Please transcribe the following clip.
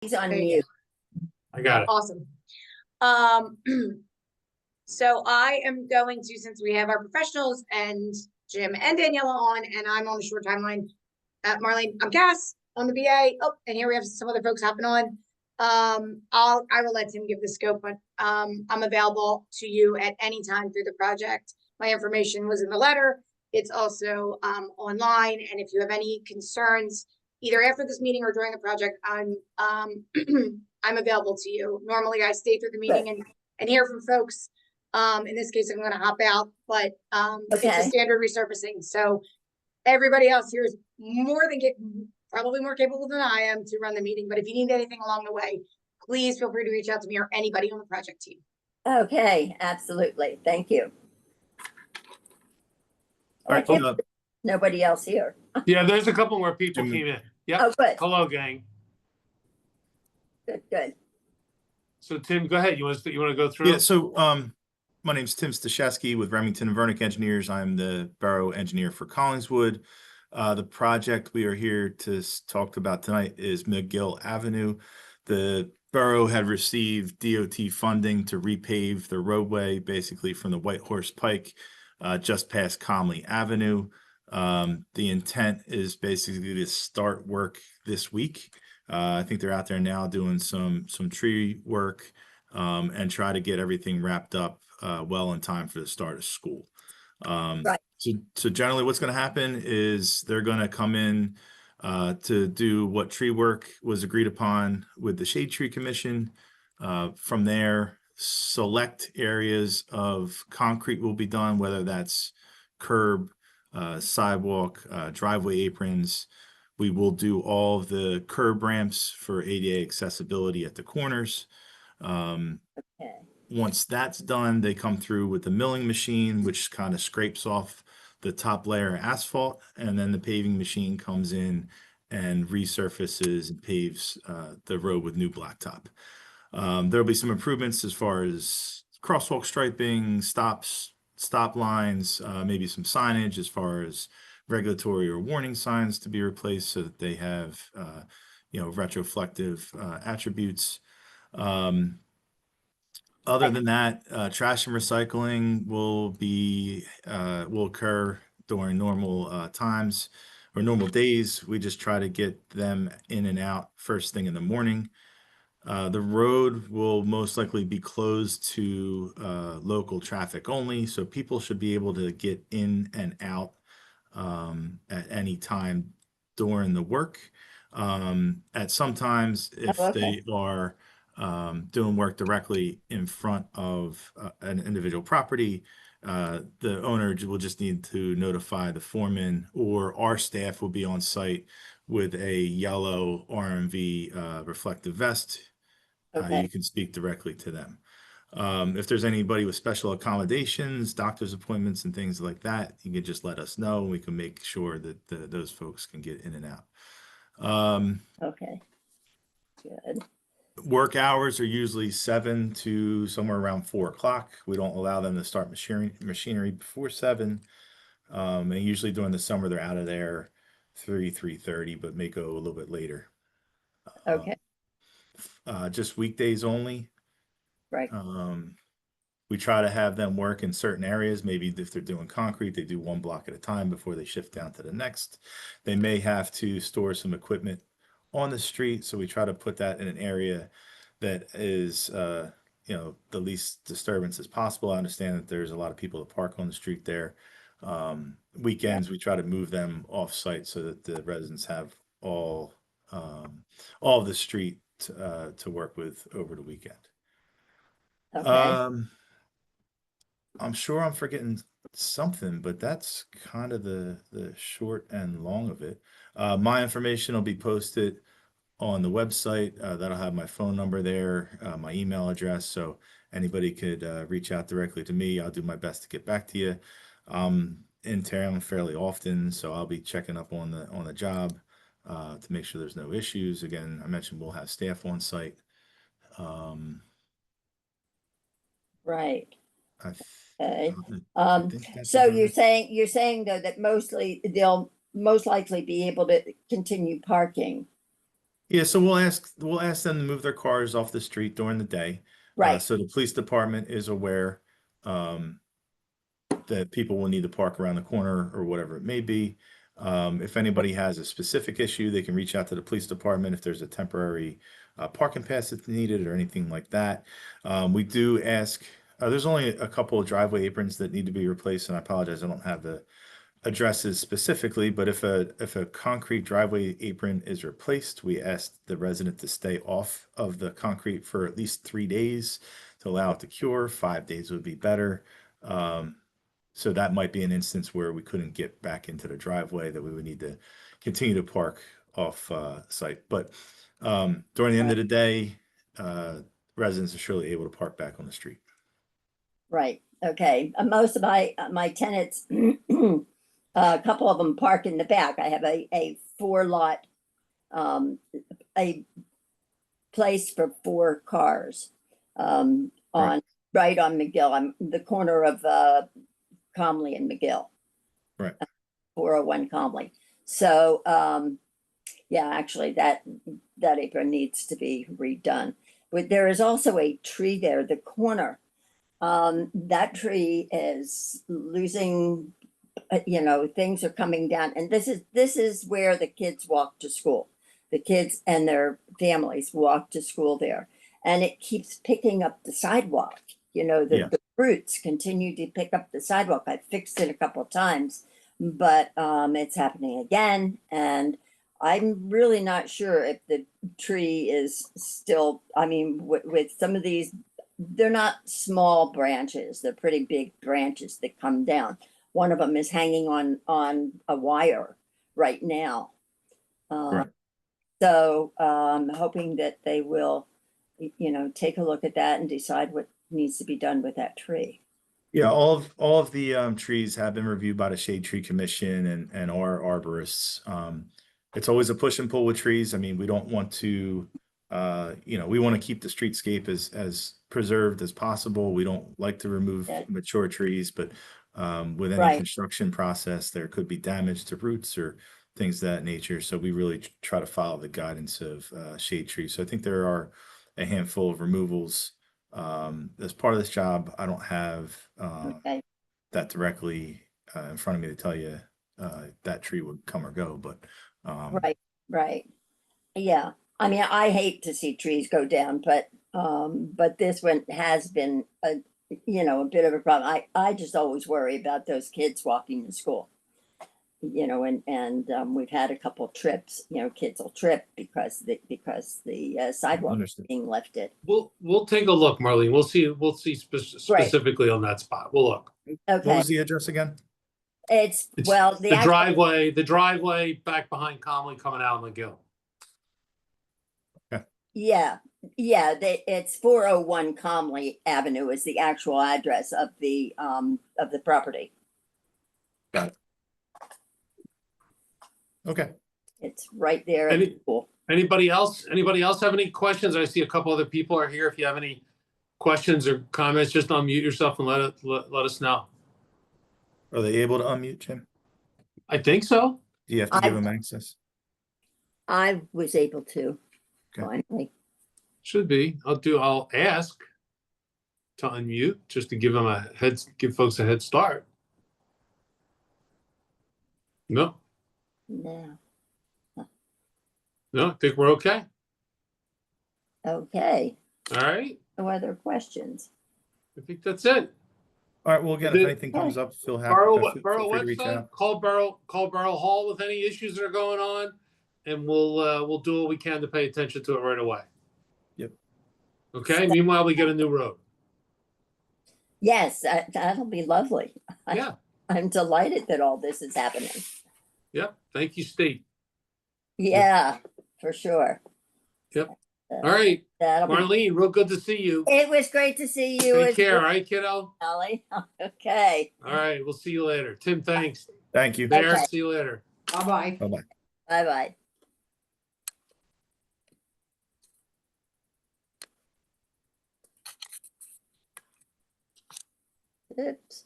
He's on There you mute. I got it. Awesome. So I am going to, since we have our professionals and Jim and Daniela on, and I'm on a short timeline. Marlene, I'm Cass on the BA. Oh, and here we have some other folks hopping on. I will let Tim give the scope, but I'm available to you at any time through the project. My information was in the letter. It's also online, and if you have any concerns, either after this meeting or during the project, I'm I'm available to you. Normally, I stay through the meeting and hear from folks. In this case, I'm going to hop out, but it's a standard resurfacing. So everybody else here is probably more capable than I am to run the meeting. But if you need anything along the way, please feel free to reach out to me or anybody on the project team. Okay, absolutely. Thank you. All right. Nobody else here. Yeah, there's a couple more people came in. Yeah. Oh, good. Hello, gang. Good. So Tim, go ahead. You want to go through? Yeah. So my name's Tim Stashewski with Remington and Vernick Engineers. I'm the borough engineer for Collingswood. The project we are here to talk about tonight is Magill Avenue. The borough had received DOT funding to repave the roadway, basically from the White Horse Pike just past Comley Avenue. The intent is basically to start work this week. I think they're out there now doing some tree work and try to get everything wrapped up well in time for the start of school. Right. So generally what's going to happen is they're going to come in to do what tree work was agreed upon with the Shade Tree Commission. From there, select areas of concrete will be done, whether that's curb, sidewalk, driveway aprons. We will do all of the curb ramps for ADA accessibility at the corners. Once that's done, they come through with the milling machine, which kind of scrapes off the top layer of asphalt, and then the paving machine comes in and resurfaces and paves the road with new blacktop. There'll be some improvements as far as crosswalk striping, stop lines, maybe some signage as far as regulatory or warning signs to be replaced so that they have retroflective attributes. Other than that, trash and recycling will occur during normal times or normal days. We just try to get them in and out first thing in the morning. The road will most likely be closed to local traffic only, so people should be able to get in and out at any time during the work. At sometimes, if they are doing work directly in front of an individual property, the owner will just need to notify the foreman, or our staff will be on site with a yellow RMV reflective vest. You can speak directly to them. If there's anybody with special accommodations, doctor's appointments and things like that, you can just let us know. We can make sure that those folks can get in and out. Okay, good. Work hours are usually 7 to somewhere around 4 o'clock. We don't allow them to start machinery before 7. And usually during the summer, they're out of there 3:30, but may go a little bit later. Okay. Just weekdays only. Right. We try to have them work in certain areas. Maybe if they're doing concrete, they do one block at a time before they shift down to the next. They may have to store some equipment on the street, so we try to put that in an area that is the least disturbance as possible. I understand that there's a lot of people that park on the street there. Weekends, we try to move them off site so that the residents have all of the street to work with over the weekend. Okay. I'm sure I'm forgetting something, but that's kind of the short and long of it. My information will be posted on the website. That'll have my phone number there, my email address, so anybody could reach out directly to me. I'll do my best to get back to you. In town fairly often, so I'll be checking up on the job to make sure there's no issues. Again, I mentioned we'll have staff on site. Right. Okay. I think that's So about you're it. saying though that they'll most likely be able to continue parking Yeah, so we'll ask them to move their cars off the street during the day. Right, So the police department is aware that people will need to park around the corner or whatever it may be. If anybody has a specific issue, they can reach out to the police department if there's a temporary parking pass that's needed or anything like that. We do ask, there's only a couple of driveway aprons that need to be replaced, and I apologize, I don't have the addresses specifically, but if a concrete driveway apron is replaced, we ask the resident to stay off of the concrete for at least 3 days to allow it to cure. 5 days would be better. So that might be an instance where we couldn't get back into the driveway, that we would need to continue to park off site. But during the end of the day, residents are surely able to park back on the street. right. Okay. Most of my tenants, a couple of them park in the back. I have a 4-lot, a place for 4 cars, on, right on Magill. I'm the corner of, Comley and Magill. Right. 401 Comley. So, yeah, actually that apron needs to be redone. But there is also a tree there, the corner. That tree is losing, things are coming down, and this is where the kids walk to school. The kids and their families walk to school there, and it keeps picking up the sidewalk. The roots continue to pick up the sidewalk. I fixed it a couple of times, but it's happening again, and I'm really not sure if the tree is still, I mean, with some of these, they're not small branches, they're pretty big branches that come down. One of them is hanging on a wire right now. Right. So hoping that they will, take a look at that and decide what needs to be done with that tree. Yeah, all of the trees have been reviewed by the Shade Tree Commission and our arborists. It's always a push and pull with trees. I mean, we don't want to, we want to keep the streetscape as preserved as possible. We don't like to remove mature trees, but with any construction process, there could be damage to roots or things of that nature. So we really try to follow the guidance of shade trees. So I think there are a handful of removals as part of this job. I don't have that directly in front of me to tell you that tree would come or go, but right. Yeah. I mean, I hate to see trees go down, but this one has been a bit of a problem. I just always worry about those kids walking to school. And we've had a couple trips, kids will trip because the sidewalk is being lifted. We'll take a look, Marlene. We'll see specifically on that spot. We'll look. Okay. What was the address again? It's the driveway back behind Comley coming out on McGill. Yeah. It's 401 Comley Avenue is the actual address of the property. Got it. Okay. It's right there at the school. Anybody else have any questions? I see a couple other people are here. If you have any questions or comments, just unmute yourself and let us know. Are they able to unmute, Jim? I think so. Do you have to give them access? I was able to. Okay. Finally. Should be. I'll ask to unmute just to give folks a head start. No. No. No, I think we're okay. Okay. All right. No other questions? I think that's it. All right. Well, again, if anything comes up, feel Borough free to reach website. out. Call Borough Hall with any issues that are going on, and we'll do what we can to pay attention to it right away. Yep. Okay. Meanwhile, we get a new road. Yes, that'll be lovely. Yeah. I'm delighted that all this is happening. Yep. Thank you, State. Yeah, for sure. Yep. All right. Marlene, real good to see you. It was great to see you. Take care, all right, kiddo? Ellie. Okay. All right. We'll see you later. Tim, thanks. Thank you. Bear, see you later. Bye-bye. Bye-bye. Bye-bye. Oops.